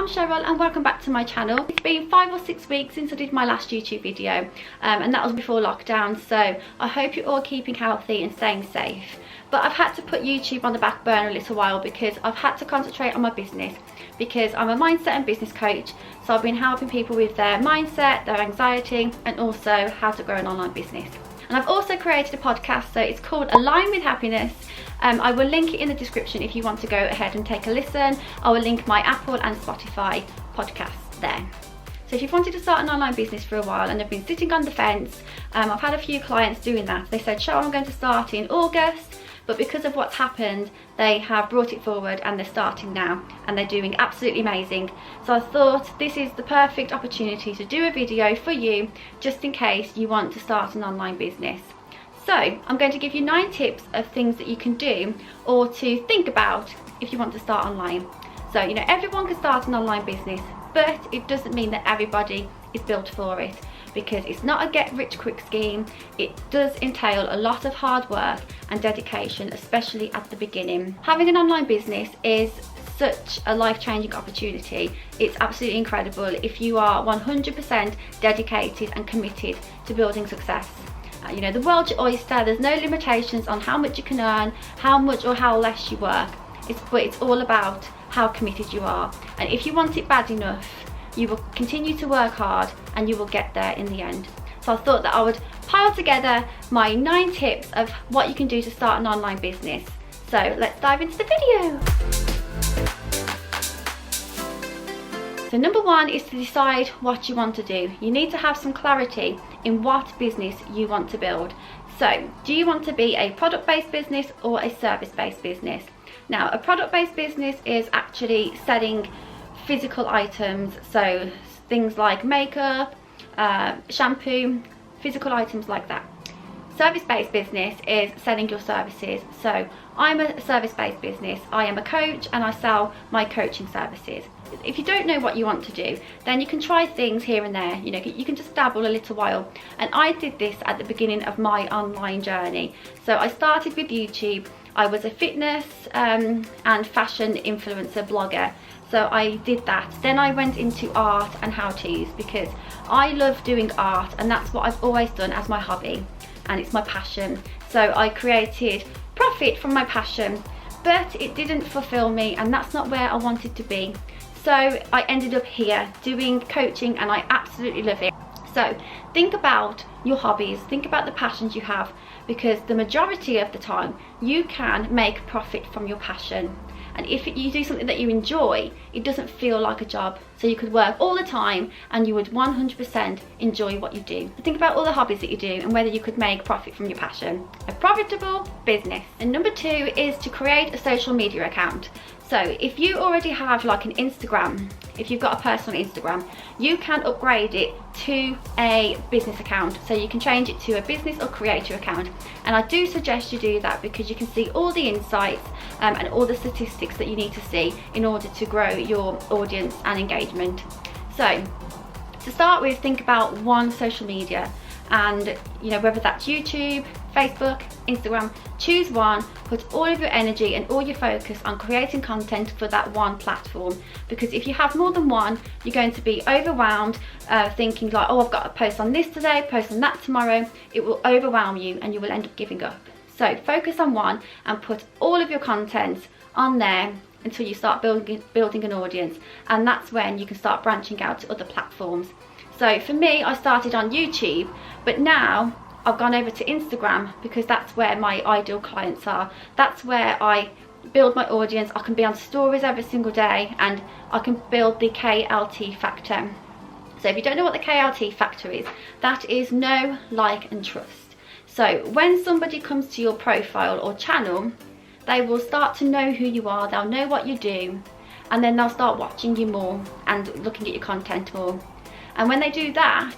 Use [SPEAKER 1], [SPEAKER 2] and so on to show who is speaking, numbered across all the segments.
[SPEAKER 1] Cheryl and welcome back to my channel. It's been 5 or 6 weeks since I did my last YouTube video and that was before lockdown, so I hope you're all keeping healthy and staying safe. But I've had to put YouTube on the back burner a little while because I've had to concentrate on my business, because I'm a mindset and business coach, so I've been helping people with their mindset, their anxiety, and also how to grow an online business. And I've also created a podcast, so it's called Align with Happiness. I will link it in the description if you want to go ahead and take a listen. I will link my Apple and Spotify podcasts there. So if you've wanted to start an online business for a while and have been sitting on the fence, I've had a few clients doing that. They said, Cheryl, I'm going to start in August, but because of what's happened, they have brought it forward and they're starting now and they're doing absolutely amazing. So I thought this is the perfect opportunity to do a video for you, just in case you want to start an online business. So I'm going to give you 9 tips of things that you can do or to think about if you want to start online. So, you know, everyone can start an online business, but it doesn't mean that everybody is built for it, because it's not a get rich quick scheme. It does entail a lot of hard work and dedication, especially at the beginning. Having an online business is such a life-changing opportunity. It's absolutely incredible if you are 100% dedicated and committed to building success. You know, the world's your oyster. There's no limitations on how much you can earn, how much or how less you work. But it's all about how committed you are. And if you want it bad enough, you will continue to work hard and you will get there in the end. So I thought that I would pile together my 9 tips of what you can do to start an online business. So let's dive into the video. So number 1 is to decide what you want to do. You need to have some clarity in what business you want to build. So do you want to be a product-based business or a service-based business? Now, a product-based business is actually selling physical items, so things like makeup, shampoo, physical items like that. Service-based business is selling your services. So I'm a service-based business. I am a coach and I sell my coaching services. If you don't know what you want to do, then you can try things here and there. You know, you can just dabble a little while. And I did this at the beginning of my online journey. So I started with YouTube. I was a fitness and fashion influencer blogger. So I did that. Then I went into art and how-tos because I love doing art and that's what I've always done as my hobby and it's my passion. So I created profit from my passion, but it didn't fulfill me and that's not where I wanted to be. So I ended up here doing coaching and I absolutely love it. So think about your hobbies, think about the passions you have, because the majority of the time you can make profit from your passion. And if you do something that you enjoy, it doesn't feel like a job. So you could work all the time and you would 100% enjoy what you do. So think about all the hobbies that you do and whether you could make profit from your passion. A profitable business. And number 2 is to create a social media account. So if you already have like an Instagram, if you've got a personal Instagram, you can upgrade it to a business account. So you can change it to a business or creator account. And I do suggest you do that because you can see all the insights and all the statistics that you need to see in order to grow your audience and engagement. So to start with, think about one social media, and you know, whether that's YouTube, Facebook, Instagram, choose one, put all of your energy and all your focus on creating content for that one platform. Because if you have more than one, you're going to be overwhelmed, thinking like, oh, I've got to post on this today, post on that tomorrow. It will overwhelm you and you will end up giving up. So focus on one and put all of your content on there until you start building an audience, and that's when you can start branching out to other platforms. So for me, I started on YouTube, but now I've gone over to Instagram because that's where my ideal clients are. That's where I build my audience. I can be on stories every single day and I can build the KLT factor. So if you don't know what the KLT factor is, that is know, like and trust. So when somebody comes to your profile or channel, they will start to know who you are, they'll know what you do, and then they'll start watching you more and looking at your content more. And when they do that,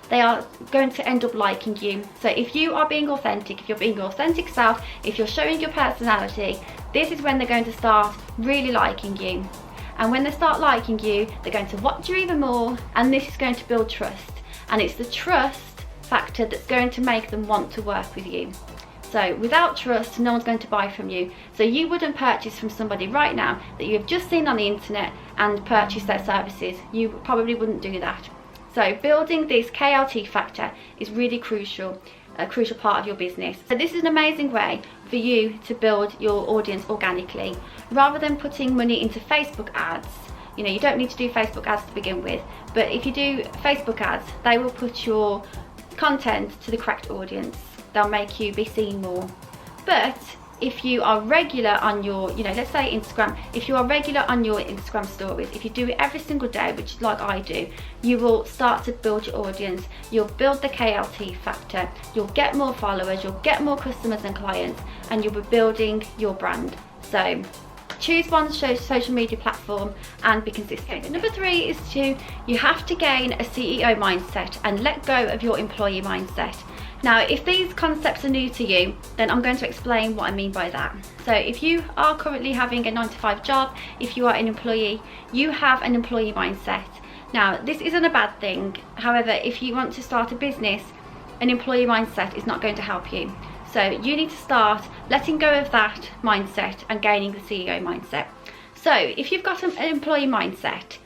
[SPEAKER 1] they are going to end up liking you. So if you are being authentic, if you're being your authentic self, if you're showing your personality, this is when they're going to start really liking you. And when they start liking you, they're going to watch you even more, and this is going to build trust. And it's the trust factor that's going to make them want to work with you. So without trust, no one's going to buy from you. So you wouldn't purchase from somebody right now that you have just seen on the internet and purchase their services. You probably wouldn't do that. So building this KLT factor is really crucial, a crucial part of your business. So this is an amazing way for you to build your audience organically. Rather than putting money into Facebook ads, you know, you don't need to do Facebook ads to begin with, but if you do Facebook ads, they will put your content to the correct audience. They'll make you be seen more. But if you are regular on your, you know, let's say Instagram, if you are regular on your Instagram stories, if you do it every single day, which is like I do, you will start to build your audience. You'll build the KLT factor, you'll get more followers, you'll get more customers and clients, and you'll be building your brand. So choose one social media platform and be consistent. Number 3 is you have to gain a CEO mindset and let go of your employee mindset. Now, if these concepts are new to you, then I'm going to explain what I mean by that. So if you are currently having a 9-to-5 job, if you are an employee, you have an employee mindset. Now, this isn't a bad thing. However, if you want to start a business, an employee mindset is not going to help you. So you need to start letting go of that mindset and gaining the CEO mindset. So if you've got an employee mindset,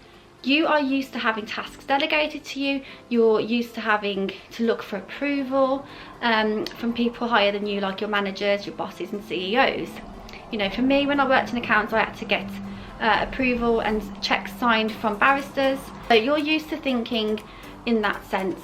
[SPEAKER 1] you are used to having tasks delegated to you, you're used to having to look for approval from people higher than you, like your managers, your bosses and CEOs. You know, for me, when I worked in accounts, I had to get approval and checks signed from barristers. So you're used to thinking in that sense.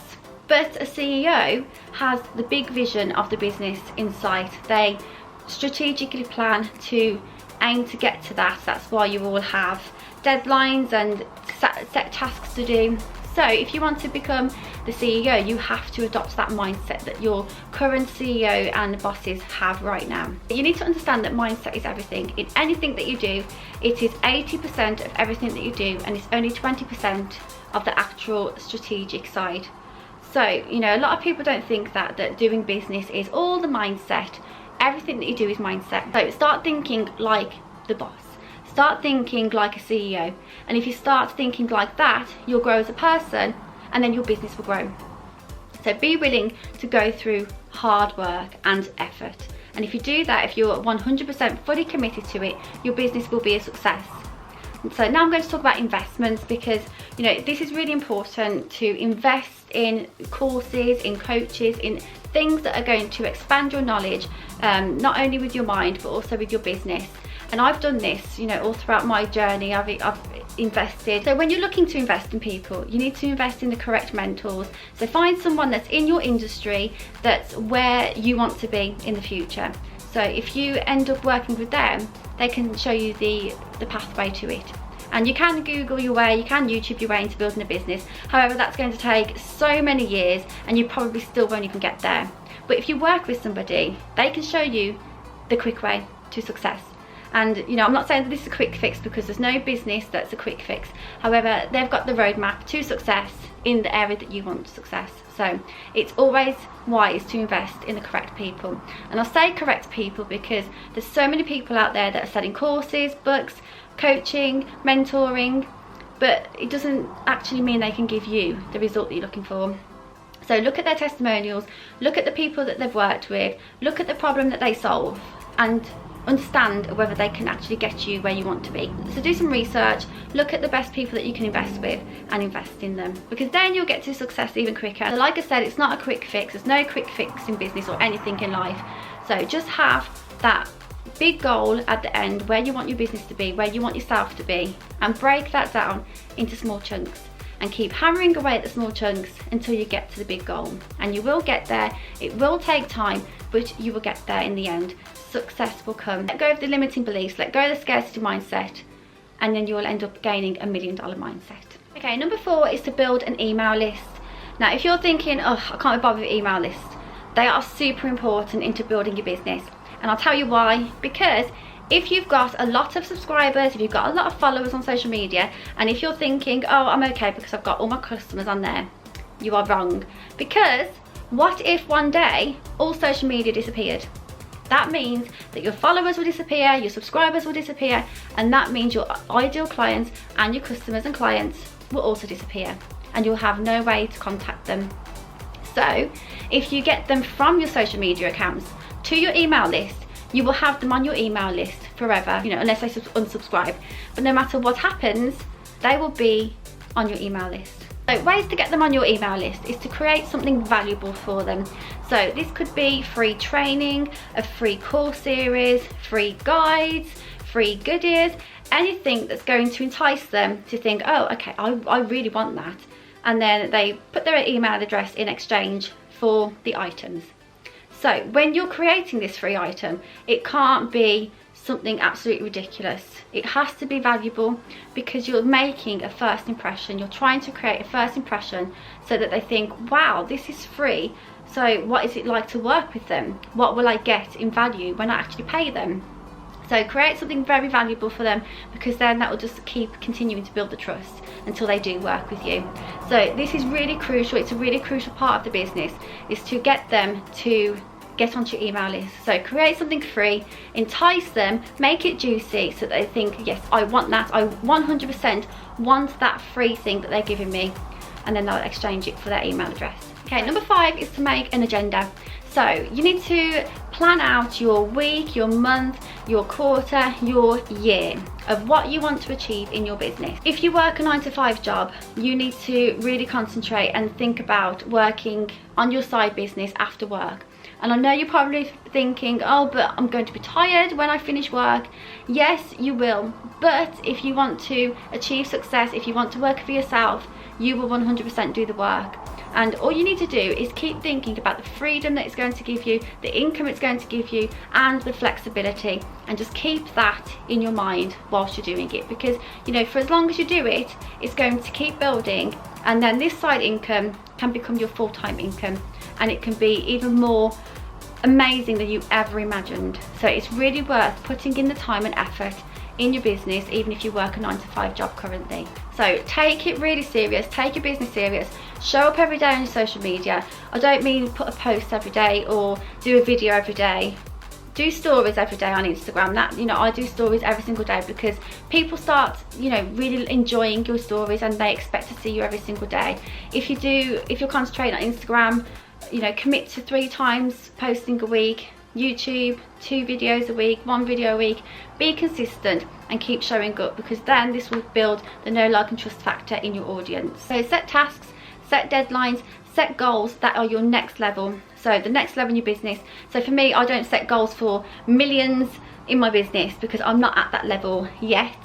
[SPEAKER 1] But a CEO has the big vision of the business in sight. They strategically plan to aim to get to that. That's why you all have deadlines and set tasks to do. So if you want to become the CEO, you have to adopt that mindset that your current CEO and bosses have right now. You need to understand that mindset is everything. In anything that you do, it is 80% of everything that you do, and it's only 20% of the actual strategic side. So, you know, a lot of people don't think that doing business is all the mindset. Everything that you do is mindset. So start thinking like the boss. Start thinking like a CEO. And if you start thinking like that, you'll grow as a person, and then your business will grow. So be willing to go through hard work and effort. And if you do that, if you're 100% fully committed to it, your business will be a success. So now I'm going to talk about investments, because you know this is really important to invest in courses, in coaches, in things that are going to expand your knowledge, not only with your mind but also with your business. And I've done this, you know, all throughout my journey. I've invested. So when you're looking to invest in people, you need to invest in the correct mentors. So find someone that's in your industry, that's where you want to be in the future. So if you end up working with them, they can show you the pathway to it. And you can Google your way, you can YouTube your way into building a business. However, that's going to take so many years, and you probably still won't even get there. But if you work with somebody, they can show you the quick way to success. And you know, I'm not saying that this is a quick fix, because there's no business that's a quick fix. However, they've got the roadmap to success in the area that you want success. So it's always wise to invest in the correct people. And I'll say correct people because there's so many people out there that are selling courses, books, coaching, mentoring, but it doesn't actually mean they can give you the result that you're looking for. So look at their testimonials, look at the people that they've worked with, look at the problem that they solve, and understand whether they can actually get you where you want to be. So do some research, look at the best people that you can invest with and invest in them, because then you'll get to success even quicker. So like I said, it's not a quick fix. There's no quick fix in business or anything in life. So just have that big goal at the end, where you want your business to be, where you want yourself to be, and break that down into small chunks and keep hammering away at the small chunks until you get to the big goal. And you will get there. It will take time, but you will get there in the end. Success will come. Let go of the limiting beliefs, let go of the scarcity mindset, and then you will end up gaining $1 million mindset. Okay, number 4 is to build an email list. Now, if you're thinking, oh, I can't be bothered with email lists, they are super important into building your business. And I'll tell you why. Because if you've got a lot of subscribers, if you've got a lot of followers on social media, and if you're thinking, oh, I'm okay because I've got all my customers on there, you are wrong. Because what if one day all social media disappeared? That means that your followers will disappear, your subscribers will disappear, and that means your ideal clients and your customers and clients will also disappear, and you'll have no way to contact them. So if you get them from your social media accounts to your email list, you will have them on your email list forever, you know, unless they unsubscribe. But no matter what happens, they will be on your email list. So ways to get them on your email list is to create something valuable for them. So this could be free training, a free course series, free guides, free goodies, anything that's going to entice them to think, oh, okay, I really want that. And then they put their email address in exchange for the items. So when you're creating this free item, it can't be something absolutely ridiculous. It has to be valuable, because you're making a first impression. You're trying to create a first impression so that they think, wow, this is free. So what is it like to work with them? What will I get in value when I actually pay them? So create something very valuable for them, because then that will just keep continuing to build the trust until they do work with you. So this is really crucial. It's a really crucial part of the business, is to get them to get onto your email list. So create something free, entice them, make it juicy so that they think, yes, I want that. I 100% want that free thing that they're giving me, and then they'll exchange it for their email address. Okay, number 5 is to make an agenda. So you need to plan out your week, your month, your quarter, your year of what you want to achieve in your business. If you work a 9-to-5 job, you need to really concentrate and think about working on your side business after work. And I know you're probably thinking, oh, but I'm going to be tired when I finish work. Yes, you will. But if you want to achieve success, if you want to work for yourself, you will 100% do the work. And all you need to do is keep thinking about the freedom that it's going to give you, the income it's going to give you, and the flexibility. And just keep that in your mind whilst you're doing it. Because, you know, for as long as you do it, it's going to keep building. And then this side income can become your full-time income. And it can be even more amazing than you ever imagined. So it's really worth putting in the time and effort in your business, even if you work a 9-to-5 job currently. So take it really serious, take your business serious, show up every day on your social media. I don't mean put a post every day or do a video every day. Do stories every day on Instagram. That, you know, I do stories every single day, because people start, you know, really enjoying your stories and they expect to see you every single day. If you're concentrating on Instagram, you know, commit to 3 times posting a week. YouTube, 2 videos a week, 1 video a week. Be consistent and keep showing up, because then this will build the know, like and trust factor in your audience. So set tasks, set deadlines, set goals that are your next level. So the next level in your business. So for me, I don't set goals for millions in my business, because I'm not at that level yet.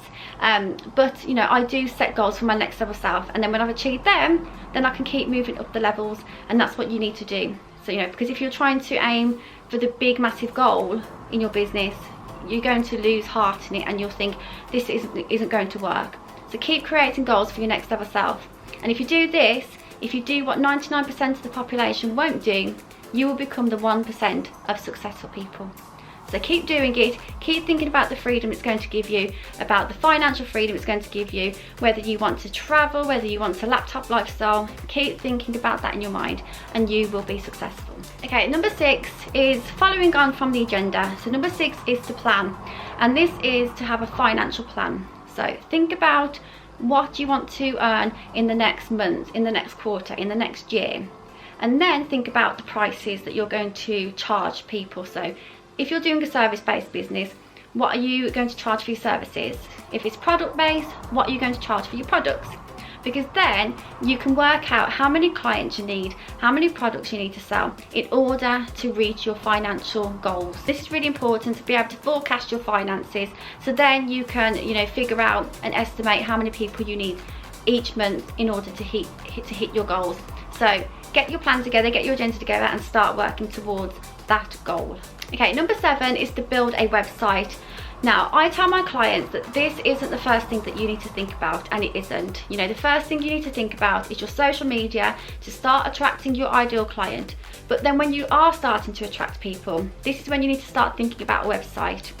[SPEAKER 1] But you know, I do set goals for my next level self, and then when I've achieved them, then I can keep moving up the levels. And that's what you need to do. So, you know, because if you're trying to aim for the big massive goal in your business, you're going to lose heart in it, and you'll think this isn't going to work. So keep creating goals for your next level self. And if you do this, if you do what 99% of the population won't do, you will become the 1% of successful people. So keep doing it, keep thinking about the freedom it's going to give you, about the financial freedom it's going to give you, whether you want to travel, whether you want a laptop lifestyle. Keep thinking about that in your mind and you will be successful. Okay, number 6 is following on from the agenda. So number 6 is to plan, and this is to have a financial plan. So think about what you want to earn in the next month, in the next quarter, in the next year. And then think about the prices that you're going to charge people. So if you're doing a service-based business, what are you going to charge for your services? If it's product-based, what are you going to charge for your products? Because then you can work out how many clients you need, how many products you need to sell in order to reach your financial goals. This is really important, to be able to forecast your finances, so then you can, you know, figure out and estimate how many people you need each month in order to hit your goals. So get your plan together, get your agenda together, and start working towards that goal. Okay, number 7 is to build a website. Now, I tell my clients that this isn't the first thing that you need to think about, and it isn't. You know, the first thing you need to think about is your social media to start attracting your ideal client. But then when you are starting to attract people, this is when you need to start thinking about a website.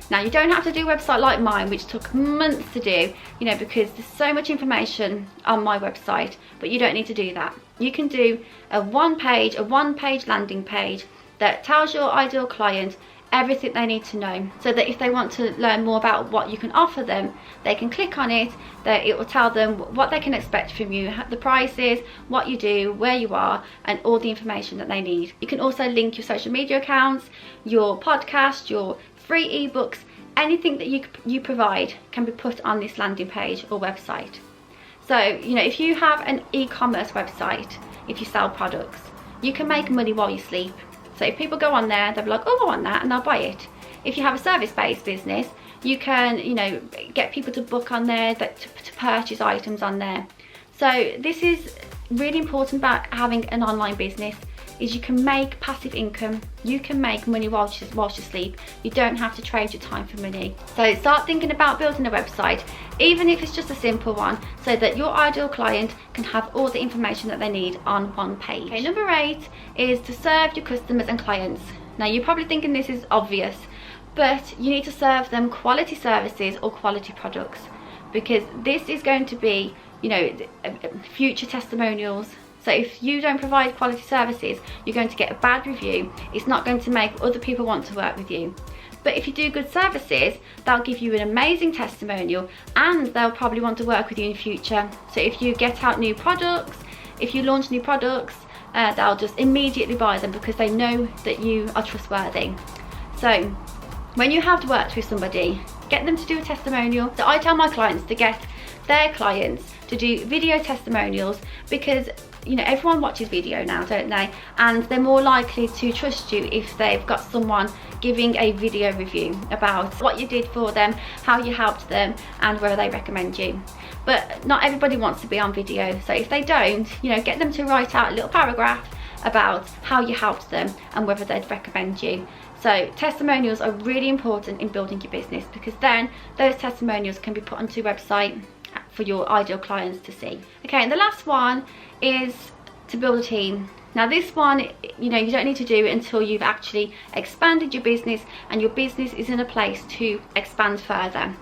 [SPEAKER 1] Now, you don't have to do a website like mine, which took months to do, you know, because there's so much information on my website, but you don't need to do that. You can do a one-page landing page that tells your ideal client everything they need to know, so that if they want to learn more about what you can offer them, they can click on it, that it will tell them what they can expect from you, the prices, what you do, where you are, and all the information that they need. You can also link your social media accounts, your podcast, your free ebooks, anything that you provide can be put on this landing page or website. So, you know, if you have an e-commerce website, if you sell products, you can make money while you sleep. So if people go on there, they'll be like, oh, I want that, and they'll buy it. If you have a service-based business, you can, you know, get people to book on there, to purchase items on there. So this is really important about having an online business, is you can make passive income. You can make money whilst you sleep. You don't have to trade your time for money. So start thinking about building a website, even if it's just a simple one, so that your ideal client can have all the information that they need on one page. Okay, number 8 is to serve your customers and clients. Now you're probably thinking this is obvious, but you need to serve them quality services or quality products, because this is going to be, you know, future testimonials. So if you don't provide quality services, you're going to get a bad review. It's not going to make other people want to work with you. But if you do good services, they'll give you an amazing testimonial, and they'll probably want to work with you in the future. So if you get out new products, if you launch new products, they'll just immediately buy them because they know that you are trustworthy. So when you have worked with somebody, get them to do a testimonial. So I tell my clients to get their clients to do video testimonials, because, you know, everyone watches video now, don't they? And they're more likely to trust you if they've got someone giving a video review about what you did for them, how you helped them, and whether they recommend you. But not everybody wants to be on video, so if they don't, you know, get them to write out a little paragraph about how you helped them and whether they'd recommend you. So testimonials are really important in building your business, because then those testimonials can be put onto your website for your ideal clients to see. Okay, and the last one is to build a team. Now this one, you know, you don't need to do it until you've actually expanded your business and your business is in a place to expand further.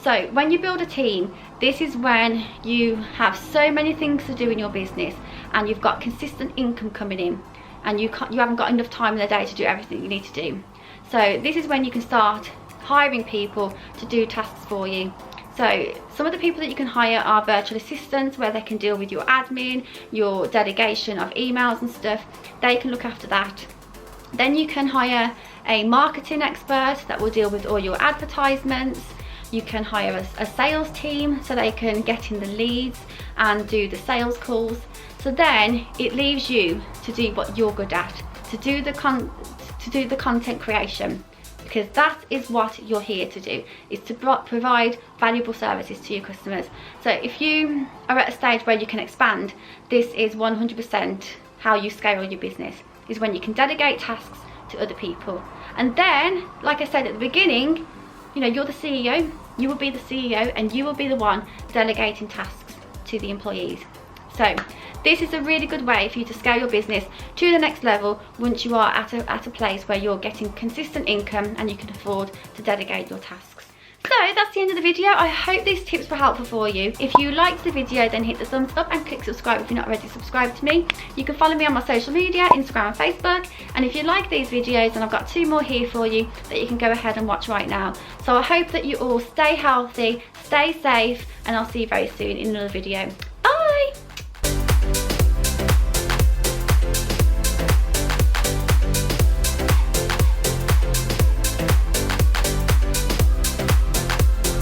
[SPEAKER 1] So when you build a team, this is when you have so many things to do in your business and you've got consistent income coming in, and you haven't got enough time in the day to do everything you need to do. So this is when you can start hiring people to do tasks for you. So some of the people that you can hire are virtual assistants, where they can deal with your admin, your delegation of emails and stuff. They can look after that. Then you can hire a marketing expert that will deal with all your advertisements. You can hire a sales team, so they can get in the leads and do the sales calls. So then it leaves you to do what you're good at, to do the content creation, because that is what you're here to do, is to provide valuable services to your customers. So if you are at a stage where you can expand, this is 100% how you scale your business, is when you can delegate tasks to other people. And then, like I said at the beginning, you know, you're the CEO, you will be the CEO, and you will be the one delegating tasks to the employees. So this is a really good way for you to scale your business to the next level once you are at a place where you're getting consistent income and you can afford to delegate your tasks. So that's the end of the video. I hope these tips were helpful for you. If you liked the video, then hit the thumbs up and click subscribe if you're not already subscribed to me. You can follow me on my social media, Instagram and Facebook. And if you like these videos, then I've got 2 more here for you that you can go ahead and watch right now. So I hope that you all stay healthy, stay safe, and I'll see you very soon in another video.